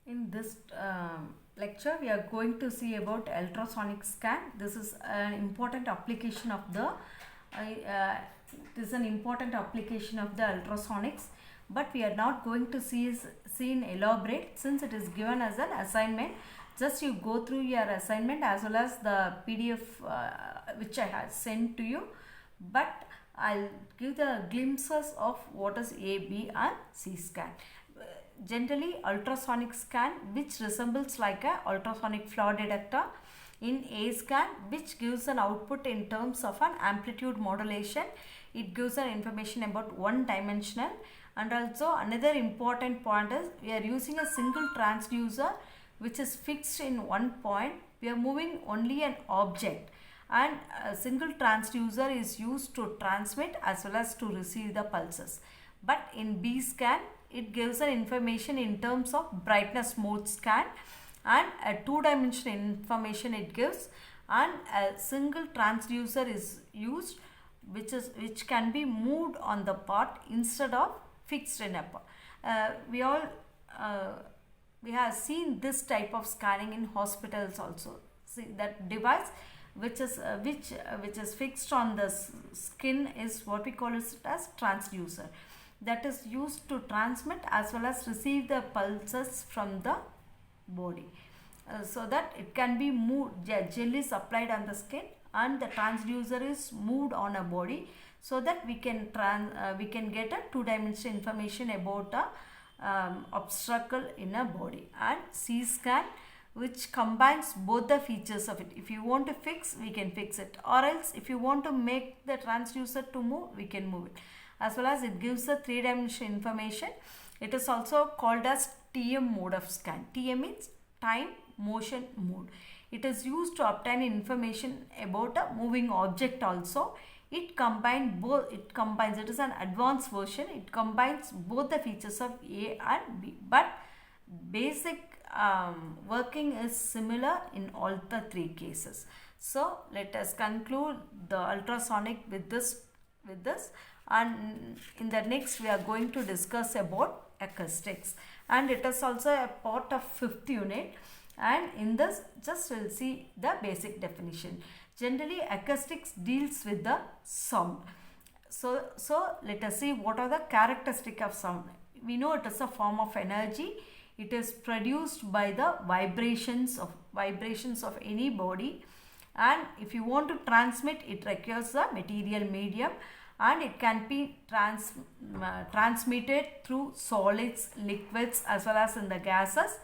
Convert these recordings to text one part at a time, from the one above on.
In this lecture, we are going to see about ultrasonic scan. This is an important application of the ultrasonics, but we are not going to see in elaborate since it is given as an assignment. Just you go through your assignment as well as the PDF which I have sent to you, but I'll give the glimpses of what is A, B and C scan. Generally, ultrasonic scan, which resembles like a ultrasonic flaw detector. In A scan, which gives an output in terms of an amplitude modulation. It gives an information about one dimensional. And also another important point is we are using a single transducer which is fixed in one point. We are moving only an object, and a single transducer is used to transmit as well as to receive the pulses. But in B scan, it gives an information in terms of brightness mode scan, and a two-dimensional information it gives, and a single transducer is used which can be moved on the part instead of fixed in a part. We have seen this type of scanning in hospitals also. See that device which is fixed on the skin is what we call it as transducer, that is used to transmit as well as receive the pulses from the body, so that it can be moved. Gel is applied on the skin and the transducer is moved on a body, so that we can get a two-dimensional information about a obstacle in a body. And C scan, which combines both the features of it. If you want to fix, we can fix it, or else if you want to make the transducer to move, we can move it. As well as it gives the three-dimensional information. It is also called as TM mode of scan. TM means time, motion, mode. It is used to obtain information about a moving object also. It is an advanced version. It combines both the features of A and B, but basic working is similar in all the three cases. So let us conclude the ultrasonic with this, and in the next we are going to discuss about acoustics, and it is also a part of 5th unit, and in this just we'll see the basic definition. Generally, acoustics deals with the sound. So let us see what are the characteristics of sound. We know it is a form of energy. It is produced by the vibrations of any body, and if you want to transmit, it requires a material medium, and it can be transmitted through solids, liquids as well as in the gases.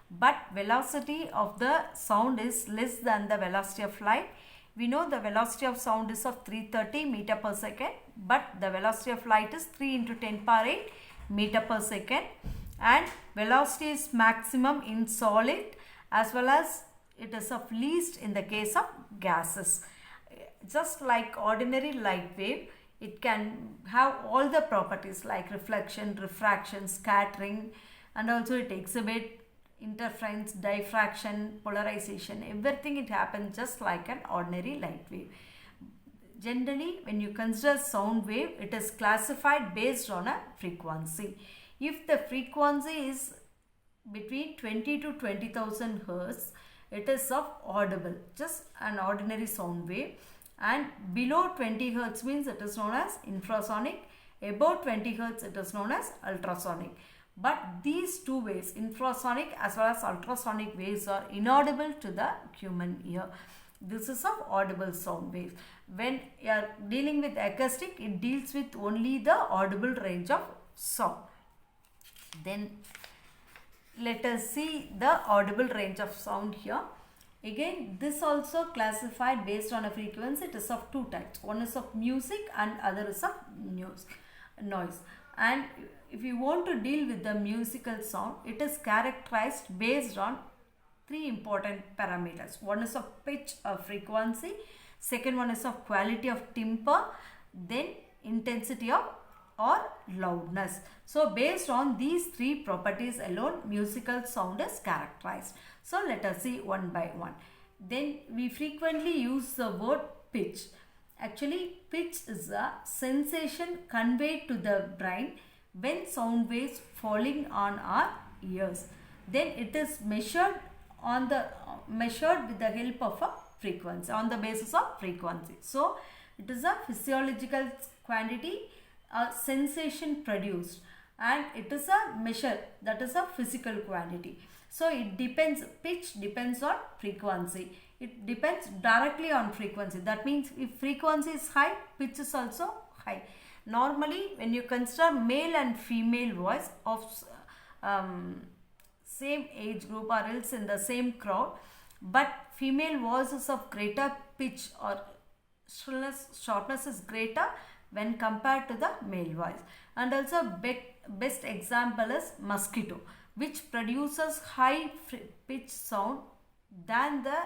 But velocity of the sound is less than the velocity of light. We know the velocity of sound is of 330 meter per second, but the velocity of light is 3 into 10 power 8 meter per second, and velocity is maximum in solid as well as it is of least in the case of gases. Just like ordinary light wave, it can have all the properties like reflection, refraction, scattering, and also it exhibits interference, diffraction, polarization. Everything it happens just like an ordinary light wave. Generally, when you consider sound wave, it is classified based on a frequency. If the frequency is between 20 to 20,000 Hz, it is of audible, just an ordinary sound wave. And below 20 Hz means it is known as infrasonic. Above 20 Hz it is known as ultrasonic. But these two waves, infrasonic as well as ultrasonic waves, are inaudible to the human ear. This is of audible sound waves. When you are dealing with acoustic, it deals with only the audible range of sound. Then let us see the audible range of sound here. Again, this also classified based on a frequency. It is of two types. One is of music and other is of noise. And if you want to deal with the musical sound, it is characterized based on three important parameters. One is of pitch or frequency, second one is of quality of timbre, then intensity of or loudness. So based on these three properties alone, musical sound is characterized. So let us see one by one. Then we frequently use the word pitch. Actually, pitch is a sensation conveyed to the brain when sound waves falling on our ears. then it is measured on the measured with the help of a frequency, on the basis of frequency. So it is a physiological quantity, a sensation produced, and it is a measure, that is a physical quantity. So it depends, pitch depends on frequency. It depends directly on frequency. That means if frequency is high, pitch is also high. Normally when you consider male and female voice of same age group or else in the same crowd, but female voice is of greater pitch or shortness is greater when compared to the male voice. And also best example is mosquito, which produces high pitch sound than the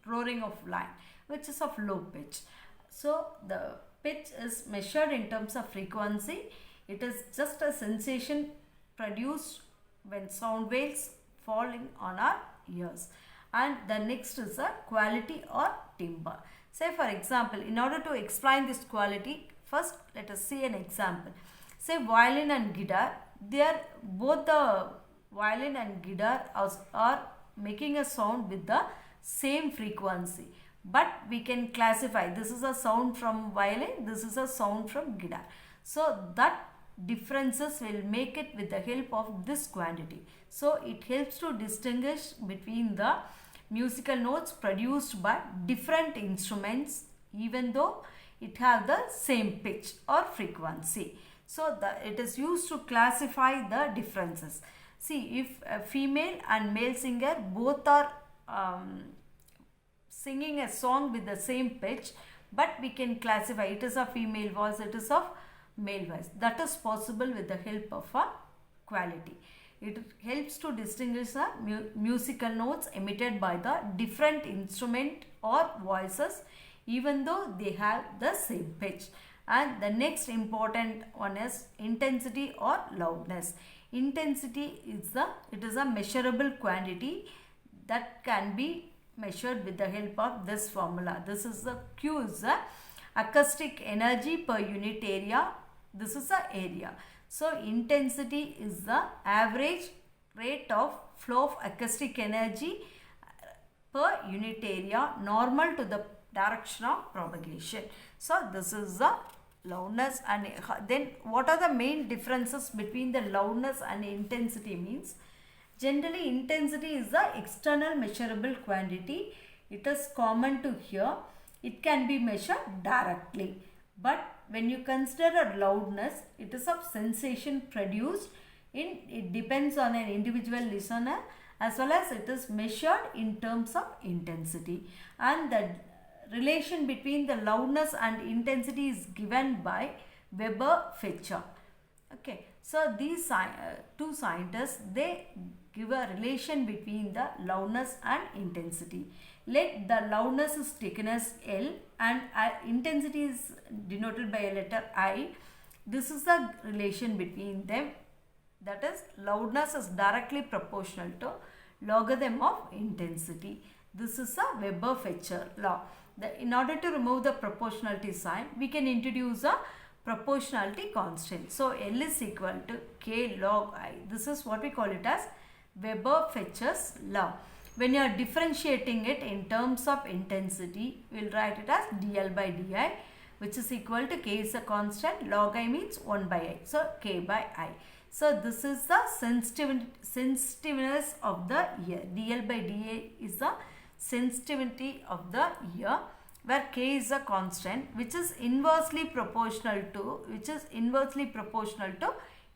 roaring of lion, which is of low pitch. So the pitch is measured in terms of frequency. It is just a sensation produced when sound waves falling on our ears. And the next is a quality or timbre. Say for example, in order to explain this quality, first let us see an example. Say violin and guitar, they are both, the violin and guitar are making a sound with the same frequency, but we can classify this is a sound from violin, this is a sound from guitar. So that differences will make it with the help of this quantity. So it helps to distinguish between the musical notes produced by different instruments even though it have the same pitch or frequency. So it is used to classify the differences. See, if a female and male singer both are singing a song with the same pitch, but we can classify it is a female voice, it is of male voice. That is possible with the help of a quality. It helps to distinguish the musical notes emitted by the different instrument or voices even though they have the same pitch. And the next important one is intensity or loudness. Intensity is a measurable quantity that can be measured with the help of this formula. This is the Q is the acoustic energy per unit area. This is the area. So intensity is the average rate of flow of acoustic energy per unit area normal to the direction of propagation. So this is the loudness. And then what are the main differences between the loudness and intensity means? Generally intensity is the external measurable quantity. It is common to hear. It can be measured directly. But when you consider a loudness, it is of sensation produced in, it depends on an individual listener, as well as it is measured in terms of intensity. And the relation between the loudness and intensity is given by Weber-Fechner. Okay, so these two scientists, they give a relation between the loudness and intensity. Let the loudness is taken as L and intensity is denoted by a letter I. This is the relation between them, that is loudness is directly proportional to logarithm of intensity. This is a Weber-Fechner law. In order to remove the proportionality sign, we can introduce a proportionality constant. So L is equal to K log I. This is what we call it as Weber-Fechner's law. When you are differentiating it in terms of intensity, we will write it as dL by di, which is equal to K is a constant, log I means 1 by I. So K by I. So this is the sensitiveness of the ear. dL by dA is the sensitivity of the ear, where K is a constant which is inversely proportional to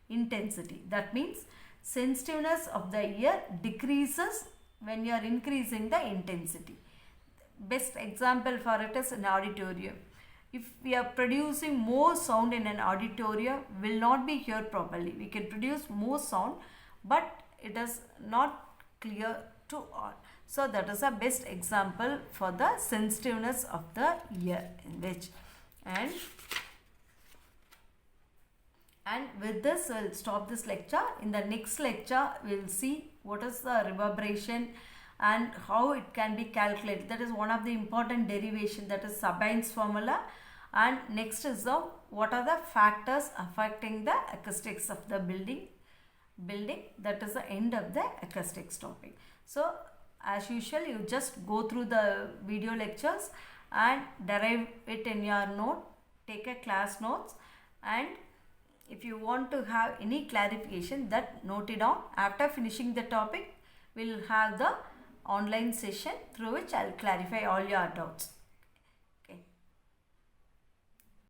intensity. That means sensitiveness of the ear decreases when you are increasing the intensity. Best example for it is an auditorium. If we are producing more sound in an auditorium, will not be heard properly. We can produce more sound, but it is not clear to all. So that is a best example for the sensitiveness of the ear, in which and with this we'll stop this lecture. In the next lecture we'll see what is the reverberation and how it can be calculated. That is one of the important derivation, that is Sabine's formula. And next is what are the factors affecting the acoustics of the building. building. That is the end of the acoustics topic. So as usual, you just go through the video lectures and derive it in your note, take a class notes, and if you want to have any clarification, that note it down. After finishing the topic, we'll have the online session through which I'll clarify all your doubts.